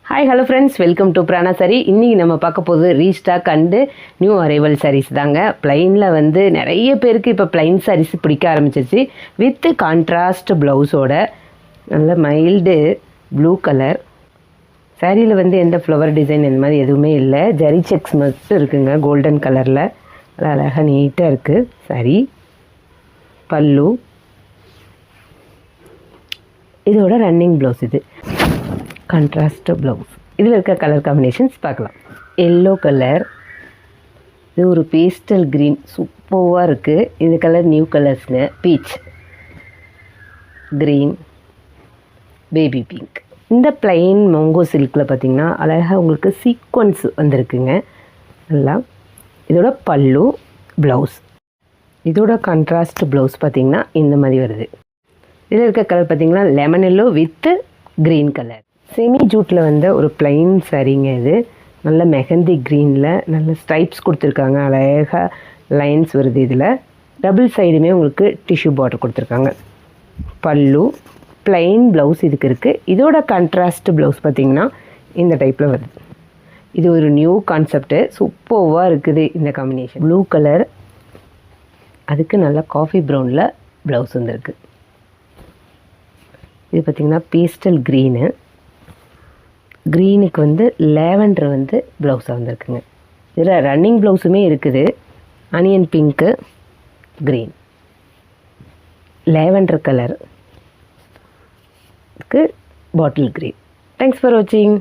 Hi hello friends, welcome to Prana sari. இன்றைக்கி நம்ம பார்க்க போகுது restock and new arrival saris தாங்க. ப்ளைனில் வந்து நிறைய பேருக்கு இப்போ ப்ளைன் சாரீஸ் பிடிக்க ஆரம்பிச்சிருச்சு. வித் கான்ட்ராஸ்ட் ப்ளவுஸோட நல்ல மைல்டு ப்ளூ கலர் சாரியில் வந்து எந்த ஃப்ளவர் டிசைன் இந்த மாதிரி எதுவுமே இல்லை. ஜரி செக்ஸ் மட்டும் இருக்குங்க கோல்டன் கலரில். நல்லா அழகாக நீட்டாக இருக்குது சாரி. பல்லு இதோட ரன்னிங் ப்ளவுஸ். இது கான்ட்ராஸ்ட் ப்ளவுஸ். இதில் இருக்க கலர் காம்பினேஷன்ஸ் பார்க்கலாம். எல்லோ கலர், இது ஒரு பேஸ்டல் க்ரீன் சூப்பராக இருக்குது. இந்த கலர் நியூ கலர்ஸுங்க. Peach green, baby pink. இந்த ப்ளைன் மேங்கோ சில்கில் பார்த்திங்கன்னா அழகாக உங்களுக்கு சீக்வன்ஸ் வந்திருக்குங்க நல்லா. இதோட பல்லு ப்ளவுஸ், இதோட கான்ட்ராஸ்ட் ப்ளவுஸ் பார்த்திங்கன்னா இந்த மாதிரி வருது. இதில் இருக்க கலர் பார்த்திங்கன்னா lemon yellow with green colour. Semi ஜூட்டில் வந்த ஒரு ப்ளைன் சாரீங்க. இது நல்ல மெஹந்தி க்ரீனில் நல்ல ஸ்ட்ரைப்ஸ் கொடுத்துருக்காங்க. அழகாக லைன்ஸ் வருது. இதில் டபுள் சைடுமே உங்களுக்கு டிஷ்யூ பார்டர் கொடுத்துருக்காங்க. பல்லு ப்ளைன் ப்ளவுஸ் இதுக்கு இருக்குது. இதோட கான்ட்ராஸ்ட் ப்ளவுஸ் பார்த்திங்கன்னா இந்த டைப்பில் வருது. இது ஒரு நியூ கான்செப்ட்டு, சூப்பராக இருக்குது இந்த காம்பினேஷன். ப்ளூ கலர், அதுக்கு நல்லா காஃபி ப்ரௌனில் ப்ளவுஸ் வந்துருக்கு. இது பார்த்திங்கன்னா பேஸ்டல் க்ரீனு, க்ரீனுக்கு வந்து லேவண்டர் வந்து ப்ளவுஸாக வந்துருக்குங்க. இதில் ரன்னிங் ப்ளவுஸுமே இருக்குது. ஆனியன் பிங்க்கு, க்ரீன், லேவண்டர் கலருக்கு பாட்டில் க்ரீன். தேங்க்ஸ் ஃபார் வாட்சிங்.